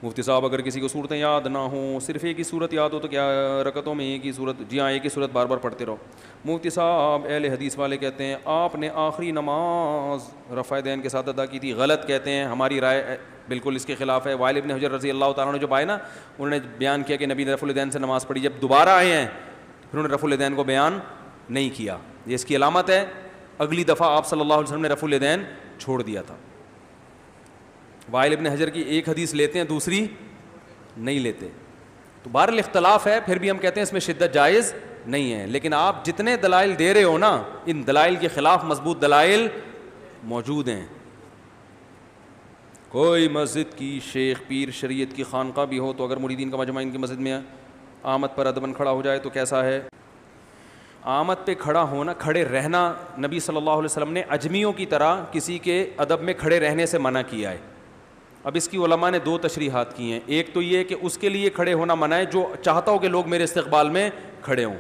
مفتی صاحب اگر کسی کو صورتیں یاد نہ ہوں, صرف ایک ہی صورت یاد ہو تو کیا رکعتوں میں ایک ہی صورت, جی ہاں ایک ہی صورت بار بار پڑھتے رہو. مفتی صاحب اہل حدیث والے کہتے ہیں آپ نے آخری نماز رفع دین کے ساتھ ادا کی تھی, غلط کہتے ہیں, ہماری رائے بالکل اس کے خلاف ہے. وائل ابن حجر رضی اللہ تعالیٰ نے جو آئے نا, انہوں نے بیان کیا کہ نبی نے رفع الیدین سے نماز پڑھی, جب دوبارہ آئے ہیں پھر انہوں نے رفع الیدین کو بیان نہیں کیا. یہ اس کی علامت ہے, اگلی دفعہ آپ صلی اللہ علیہ وسلم نے رفع الیدین چھوڑ دیا تھا. وائل ابن حجر کی ایک حدیث لیتے ہیں, دوسری نہیں لیتے, تو بہرحال اختلاف ہے, پھر بھی ہم کہتے ہیں اس میں شدت جائز نہیں ہے. لیکن آپ جتنے دلائل دے رہے ہو نا, ان دلائل کے خلاف مضبوط دلائل موجود ہیں. کوئی مسجد کی شیخ پیر شریعت کی خانقاہ بھی ہو تو اگر مریدین کا مجمع ان کی مسجد میں آمد پر ادباً کھڑا ہو جائے تو کیسا ہے؟ آمد پہ کھڑا ہونا, کھڑے رہنا, نبی صلی اللہ علیہ وسلم نے اجمیوں کی طرح کسی کے ادب میں کھڑے رہنے سے منع کیا ہے. اب اس کی علماء نے دو تشریحات کی ہیں. ایک تو یہ کہ اس کے لیے کھڑے ہونا منع ہے جو چاہتا ہو کہ لوگ میرے استقبال میں کھڑے ہوں,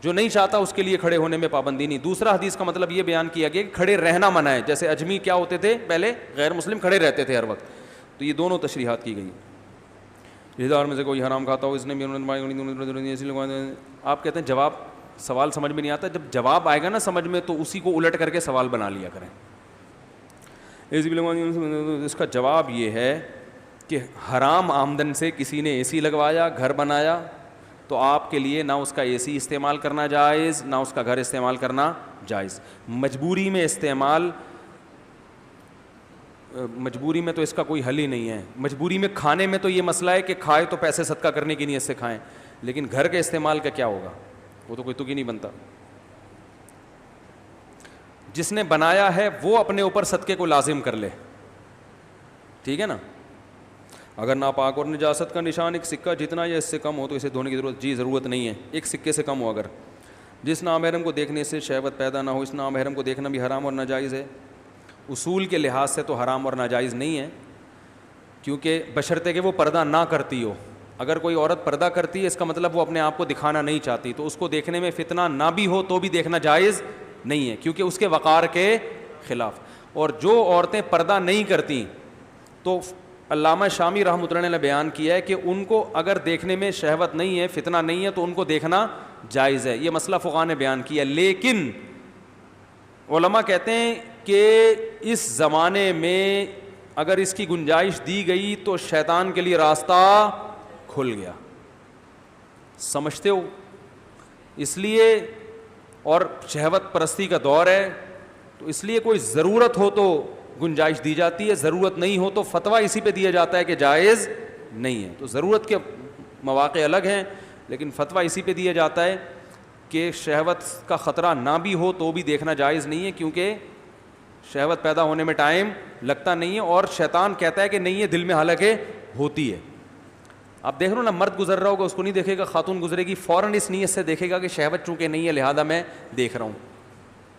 جو نہیں چاہتا اس کے لیے کھڑے ہونے میں پابندی نہیں. دوسرا حدیث کا مطلب یہ بیان کیا گیا کہ کھڑے رہنا منع ہے, جیسے اجمی کیا ہوتے تھے پہلے, غیر مسلم کھڑے رہتے تھے ہر وقت. تو یہ دونوں تشریحات کی گئی. رشتہ دار میں سے کوئی حرام کھاتا ہو, اس نے بھی, آپ کہتے ہیں جواب سوال سمجھ میں نہیں آتا, جب جواب آئے گا نا سمجھ میں تو اسی کو الٹ کر کے سوال بنا لیا کریں. اس کا جواب یہ ہے کہ حرام آمدن سے کسی نے اے سی لگوایا, گھر بنایا, تو آپ کے لیے نہ اس کا اے سی استعمال کرنا جائز, نہ اس کا گھر استعمال کرنا جائز. مجبوری میں استعمال, مجبوری میں تو اس کا کوئی حل ہی نہیں ہے. مجبوری میں کھانے میں تو یہ مسئلہ ہے کہ کھائے تو پیسے صدقہ کرنے کی نیت سے کھائیں, لیکن گھر کے استعمال کا کیا ہوگا, وہ تو کوئی تک ہی نہیں بنتا. جس نے بنایا ہے وہ اپنے اوپر صدقے کو لازم کر لے, ٹھیک ہے نا. اگر ناپاک اور نجاست کا نشان ایک سکہ جتنا یا اس سے کم ہو تو اسے دھونے کی ضرورت, جی ضرورت نہیں ہے, ایک سکے سے کم ہو. اگر جس نامحرم کو دیکھنے سے شہوت پیدا نہ ہو, اس نامحرم کو دیکھنا بھی حرام اور ناجائز ہے. اصول کے لحاظ سے تو حرام اور ناجائز نہیں ہے, کیونکہ بشرطے کہ وہ پردہ نہ کرتی ہو. اگر کوئی عورت پردہ کرتی ہے اس کا مطلب وہ اپنے آپ کو دکھانا نہیں چاہتی, تو اس کو دیکھنے میں فتنہ نہ بھی ہو تو بھی دیکھنا جائز نہیں ہے, کیونکہ اس کے وقار کے خلاف. اور جو عورتیں پردہ نہیں کرتی تو علامہ شامی رحمۃ اللہ نے بیان کیا ہے کہ ان کو اگر دیکھنے میں شہوت نہیں ہے, فتنہ نہیں ہے, تو ان کو دیکھنا جائز ہے. یہ مسئلہ فقہاء نے بیان کیا. لیکن علماء کہتے ہیں کہ اس زمانے میں اگر اس کی گنجائش دی گئی تو شیطان کے لیے راستہ کھل گیا, سمجھتے ہو, اس لیے, اور شہوت پرستی کا دور ہے, تو اس لیے کوئی ضرورت ہو تو گنجائش دی جاتی ہے, ضرورت نہیں ہو تو فتویٰ اسی پہ دیا جاتا ہے کہ جائز نہیں ہے. تو ضرورت کے مواقع الگ ہیں, لیکن فتویٰ اسی پہ دیا جاتا ہے کہ شہوت کا خطرہ نہ بھی ہو تو بھی دیکھنا جائز نہیں ہے, کیونکہ شہوت پیدا ہونے میں ٹائم لگتا نہیں ہے, اور شیطان کہتا ہے کہ نہیں ہے, دل میں حالانکہ ہوتی ہے. آپ دیکھ رہے ہو نا, مرد گزر رہا ہوگا اس کو نہیں دیکھے گا, خاتون گزرے گی فوراً اس نیت سے دیکھے گا کہ شہوت چونکہ نہیں ہے لہذا میں دیکھ رہا ہوں.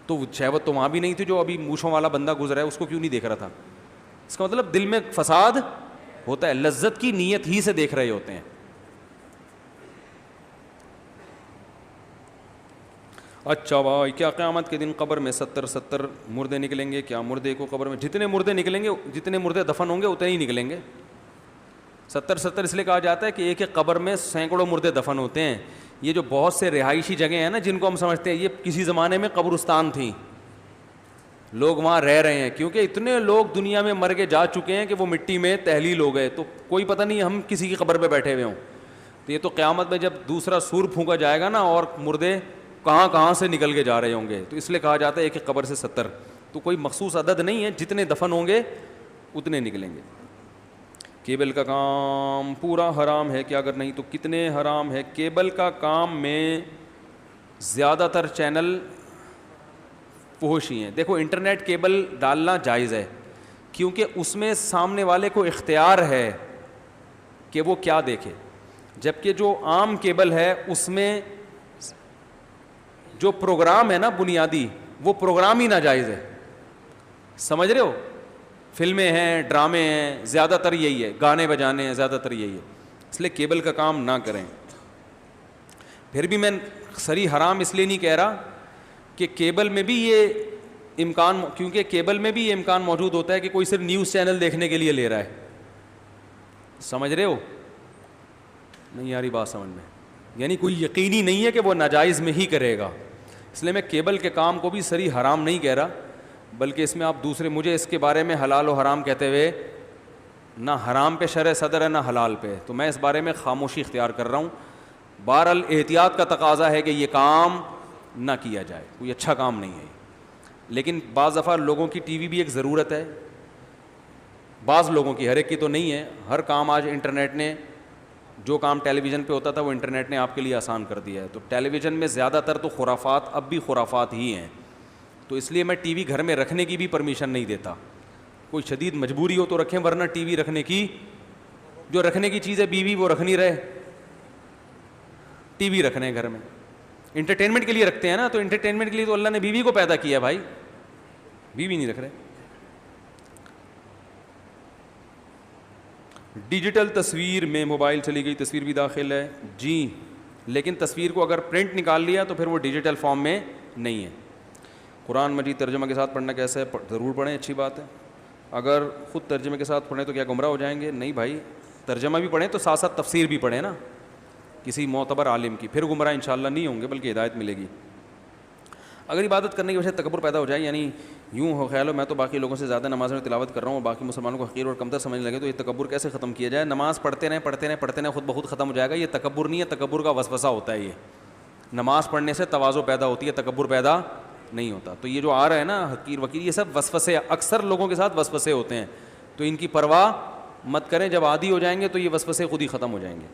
تو شہوت تو وہاں بھی نہیں تھی, جو ابھی موچھوں والا بندہ گزرا ہے اس کو کیوں نہیں دیکھ رہا تھا؟ اس کا مطلب دل میں فساد ہوتا ہے, لذت کی نیت ہی سے دیکھ رہے ہوتے ہیں. اچھا بھائی, کیا قیامت کے دن قبر میں 70 مردے نکلیں گے؟ کیا مردے کو قبر میں جتنے مردے نکلیں گے, جتنے مردے دفن ہوں گے اتنے ہی نکلیں گے. 70 اس لیے کہا جاتا ہے کہ ایک ایک قبر میں سینکڑوں مردے دفن ہوتے ہیں. یہ جو بہت سے رہائشی جگہیں ہیں نا جن کو ہم سمجھتے ہیں یہ کسی زمانے میں قبرستان تھیں, لوگ وہاں رہ رہے ہیں, کیونکہ اتنے لوگ دنیا میں مر کے جا چکے ہیں کہ وہ مٹی میں تحلیل ہو گئے, تو کوئی پتہ نہیں ہم کسی کی قبر پہ بیٹھے ہوئے ہوں. تو یہ تو قیامت میں جب دوسرا سور پھونکا جائے گا نا, اور مردے کہاں کہاں سے نکل کے جا رہے ہوں گے, تو اس لیے کہا جاتا ہے ایک ایک قبر سے 70. تو کوئی مخصوص عدد نہیں ہے, جتنے دفن ہوں گے اتنے نکلیں گے. کیبل کا کام پورا حرام ہے کیا؟ اگر نہیں تو کتنے حرام ہے؟ کیبل کا کام میں زیادہ تر چینل فحش ہی ہیں. دیکھو انٹرنیٹ کیبل ڈالنا جائز ہے, کیونکہ اس میں سامنے والے کو اختیار ہے کہ وہ کیا دیکھے, جبکہ جو عام کیبل ہے اس میں جو پروگرام ہے نا بنیادی, وہ پروگرام ہی ناجائز ہے. سمجھ رہے ہو؟ فلمیں ہیں, ڈرامے ہیں, زیادہ تر یہی ہے, گانے بجانے ہیں, زیادہ تر یہی ہے. اس لیے کیبل کا کام نہ کریں. پھر بھی میں صریح حرام اس لیے نہیں کہہ رہا کہ کیبل میں بھی یہ کیونکہ کیبل میں بھی یہ امکان موجود ہوتا ہے کہ کوئی صرف نیوز چینل دیکھنے کے لیے لے رہا ہے, سمجھ رہے ہو؟ نہیں یاری بات سمجھ میں؟ یعنی کوئی یقینی نہیں ہے کہ وہ ناجائز میں ہی کرے گا. اس لیے میں کیبل کے کام کو بھی سری حرام نہیں کہہ رہا, بلکہ اس میں آپ دوسرے, مجھے اس کے بارے میں حلال و حرام کہتے ہوئے نہ حرام پہ شرح صدر ہے نہ حلال پہ, تو میں اس بارے میں خاموشی اختیار کر رہا ہوں. بہرحال احتیاط کا تقاضا ہے کہ یہ کام نہ کیا جائے, کوئی اچھا کام نہیں ہے. لیکن بعض دفعہ لوگوں کی ٹی وی بھی ایک ضرورت ہے, بعض لوگوں کی, ہر ایک کی تو نہیں ہے. ہر کام آج انٹرنیٹ نے, جو کام ٹیلی ویژن پہ ہوتا تھا وہ انٹرنیٹ نے آپ کے لیے آسان کر دیا ہے. تو ٹیلی ویژن میں زیادہ تر تو خرافات, اب بھی خرافات ہی ہیں. تو اس لیے میں ٹی وی گھر میں رکھنے کی بھی پرمیشن نہیں دیتا. کوئی شدید مجبوری ہو تو رکھیں, ورنہ ٹی وی رکھنے کی, جو رکھنے کی چیز ہے بیوی وہ رکھ نہیں رہے, ٹی وی رکھنے گھر میں انٹرٹینمنٹ کے لیے رکھتے ہیں نا, تو انٹرٹینمنٹ کے لیے تو اللہ نے بیوی کو پیدا کیا بھائی, بیوی نہیں رکھ رہے. ڈیجیٹل تصویر میں موبائل چلی گئی تصویر بھی داخل ہے جی, لیکن تصویر کو اگر پرنٹ نکال لیا تو پھر وہ ڈیجیٹل فارم میں نہیں ہے. قرآن مجید ترجمہ کے ساتھ پڑھنا کیسا ہے؟ ضرور پڑھیں, اچھی بات ہے. اگر خود ترجمے کے ساتھ پڑھیں تو کیا گمراہ ہو جائیں گے؟ نہیں بھائی, ترجمہ بھی پڑھیں تو ساتھ ساتھ تفسیر بھی پڑھیں نا کسی معتبر عالم کی, پھر گمراہ انشاءاللہ نہیں ہوں گے بلکہ ہدایت ملے گی. اگر عبادت کرنے کی وجہ سے تکبر پیدا ہو جائے, یعنی یوں ہو خیال ہو میں تو باقی لوگوں سے زیادہ نماز میں تلاوت کر رہا ہوں اور باقی مسلمانوں کو حقیر اور کمتر سمجھنے لگے, تو یہ تکبر کیسے ختم کیا جائے؟ نماز پڑھتے رہیں خود بخود ختم ہو جائے گا. یہ تکبر نہیں ہے, تکبر کا وسوسہ ہوتا ہے. یہ نماز پڑھنے سے تواضع پیدا ہوتی ہے, تکبر پیدا نہیں ہوتا. تو یہ جو آ رہا ہے نا حقیر وکیر, یہ سب وسوسے, اکثر لوگوں کے ساتھ وسوسے ہوتے ہیں, تو ان کی پرواہ مت کریں. جب عادی ہو جائیں گے تو یہ وسوسے خود ہی ختم ہو جائیں گے.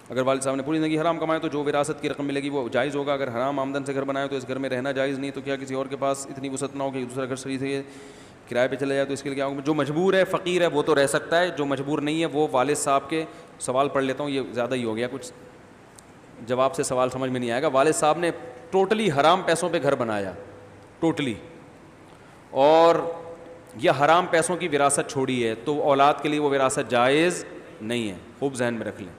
اگر والد صاحب نے پوری زندگی حرام کمائے تو جو وراثت کی رقم ملے گی وہ جائز ہوگا. اگر حرام آمدن سے گھر بنایا تو اس گھر میں رہنا جائز نہیں, تو کیا کسی اور کے پاس اتنی وسعت نہ ہو کہ دوسرا گھر صحیح سے کرائے پہ چلا جائے تو اس کے لیے کیا ہوگا؟ جو مجبور ہے, فقیر ہے, وہ تو رہ سکتا ہے. جو مجبور نہیں ہے وہ والد صاحب کے, سوال پڑھ لیتا ہوں, یہ زیادہ ہی ہو گیا, کچھ جواب سے سوال سمجھ میں نہیں آئے گا. والد صاحب نے ٹوٹلی حرام پیسوں پہ گھر بنایا, ٹوٹلی, اور یہ حرام پیسوں کی وراثت چھوڑی ہے, تو اولاد کے لیے وہ وراثت جائز نہیں ہے. خوب ذہن میں رکھ لیں.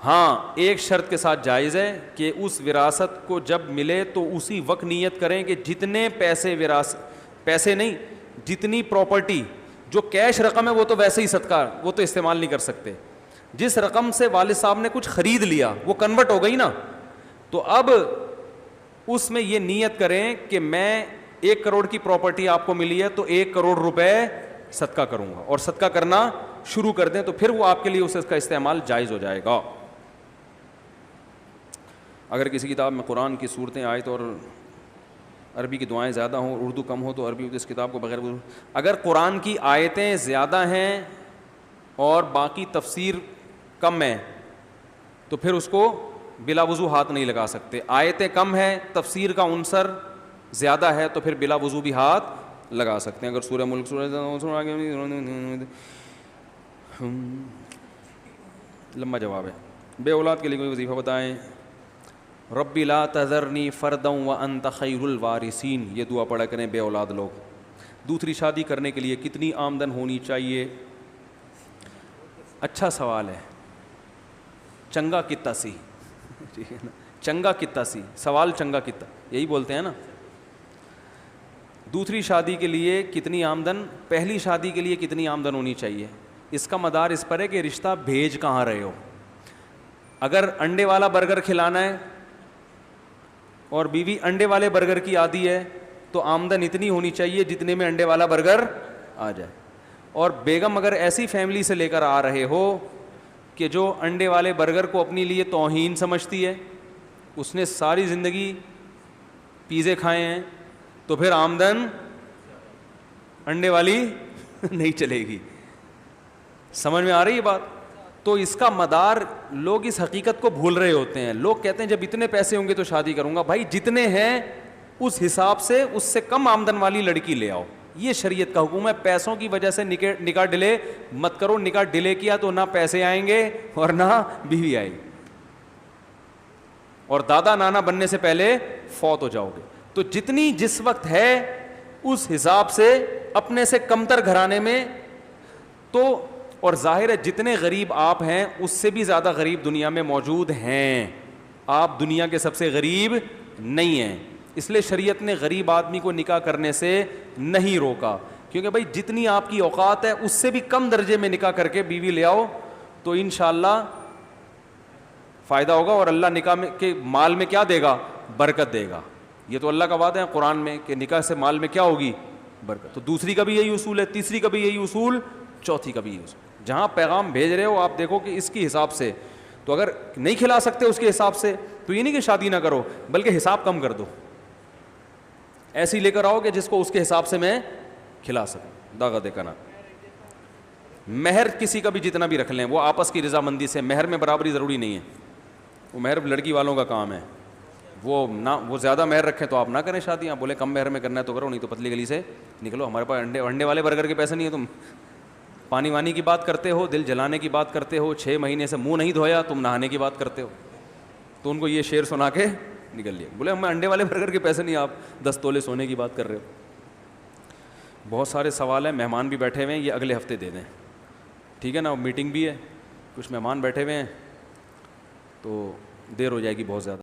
ہاں ایک شرط کے ساتھ جائز ہے کہ اس وراثت کو جب ملے تو اسی وقت نیت کریں کہ جتنے پیسے پیسے نہیں, جتنی پراپرٹی, جو کیش رقم ہے وہ تو ویسے ہی صدقہ, وہ تو استعمال نہیں کر سکتے. جس رقم سے والد صاحب نے کچھ خرید لیا وہ کنورٹ ہو گئی نا, تو اب اس میں یہ نیت کریں کہ میں 1 کروڑ کی پراپرٹی آپ کو ملی ہے تو 1 کروڑ روپے صدقہ کروں گا, اور صدقہ کرنا شروع کر دیں, تو پھر وہ آپ کے لیے اس کا استعمال جائز ہو جائے گا. اگر کسی کتاب میں قرآن کی صورتیں, آیت اور عربی کی دعائیں زیادہ ہوں اور اردو کم ہو تو عربی اس کتاب کو بغیر, اگر قرآن کی آیتیں زیادہ ہیں اور باقی تفسیر کم ہے تو پھر اس کو بلا وضو ہاتھ نہیں لگا سکتے. آیتیں کم ہیں, تفسیر کا عنصر زیادہ ہے تو پھر بلا وضو بھی ہاتھ لگا سکتے ہیں. اگر سورہ ملک, لمبا جواب ہے. بے اولاد کے لیے کوئی وظیفہ بتائیں. ربی لا تذرنی فردا وانت خیر الوارثین, یہ دعا پڑھا کریں بے اولاد لوگ. دوسری شادی کرنے کے لیے کتنی آمدن ہونی چاہیے؟ اچھا سوال ہے. چنگا کتا سی, ٹھیک ہے نا, چنگا کتا سی, سوال چنگا کتا, یہی بولتے ہیں نا. دوسری شادی کے لیے کتنی آمدن, پہلی شادی کے لیے کتنی آمدن ہونی چاہیے, اس کا مدار اس پر ہے کہ رشتہ بھیج کہاں رہے ہو. اگر انڈے والا برگر کھلانا ہے اور بیوی انڈے والے برگر کی عادی ہے تو آمدن اتنی ہونی چاہیے جتنے میں انڈے والا برگر آ جائے. اور بیگم اگر ایسی فیملی سے لے کر آ رہے ہو کہ جو انڈے والے برگر کو اپنی لیے توہین سمجھتی ہے, اس نے ساری زندگی پیزے کھائے ہیں, تو پھر آمدن انڈے والی نہیں چلے گی. سمجھ میں آ رہی ہے بات؟ تو اس کا مدار, لوگ اس حقیقت کو بھول رہے ہوتے ہیں. لوگ کہتے ہیں جب اتنے پیسے ہوں گے تو شادی کروں گا. بھائی جتنے ہیں اس حساب سے اس سے کم آمدن والی لڑکی لے آؤ, یہ شریعت کا حکم ہے. پیسوں کی وجہ سے نکاح ڈیلے مت کرو. نکاح ڈیلے کیا تو نہ پیسے آئیں گے اور نہ بیوی آئے گی, اور دادا نانا بننے سے پہلے فوت ہو جاؤ گے. تو جتنی جس وقت ہے اس حساب سے اپنے سے کمتر گھرانے میں تو, اور ظاہر ہے جتنے غریب آپ ہیں اس سے بھی زیادہ غریب دنیا میں موجود ہیں. آپ دنیا کے سب سے غریب نہیں ہیں, اس لیے شریعت نے غریب آدمی کو نکاح کرنے سے نہیں روکا. کیونکہ بھائی جتنی آپ کی اوقات ہے اس سے بھی کم درجے میں نکاح کر کے بیوی لے آؤ تو انشاءاللہ فائدہ ہوگا, اور اللہ نکاح میں کے مال میں کیا دے گا؟ برکت دے گا. یہ تو اللہ کا وعدہ ہے قرآن میں کہ نکاح سے مال میں کیا ہوگی؟ برکت. تو دوسری کا بھی یہی اصول ہے, تیسری کا بھی یہی اصول, چوتھی کا بھی یہی اصول. جہاں پیغام بھیج رہے ہو آپ دیکھو کہ اس کی حساب سے, تو اگر نہیں کھلا سکتے اس کے حساب سے تو یہ نہیں کہ شادی نہ کرو, بلکہ حساب کم کر دو, ایسی لے کر آؤ کہ جس کو اس کے حساب سے میں کھلا سکوں. داغا دیکھنا. مہر کسی کا بھی جتنا بھی رکھ لیں, وہ آپس کی رضامندی سے, مہر میں برابری ضروری نہیں ہے, وہ مہر لڑکی والوں کا کام ہے. وہ زیادہ مہر رکھیں تو آپ نہ کریں شادی, آپ بولے کم مہر میں کرنا ہے تو کرو, نہیں تو پتلی گلی سے نکلو. ہمارے پاس انڈے والے برگر کے پیسے نہیں ہیں. تم پانی وانی کی بات کرتے ہو, دل جلانے کی بات کرتے ہو, 6 مہینے سے منہ نہیں دھویا, تم نہانے کی بات کرتے ہو. تو ان کو یہ شعر سنا کے نکل لیا, بولے ہمیں انڈے والے برگر کے پیسے نہیں, آپ 10 تولے سونے کی بات کر رہے ہو. بہت سارے سوال ہیں, مہمان بھی بیٹھے ہوئے ہیں, یہ اگلے ہفتے دے دیں, ٹھیک ہے نا, میٹنگ بھی ہے, کچھ مہمان بیٹھے ہوئے ہیں تو دیر ہو جائے گی بہت زیادہ.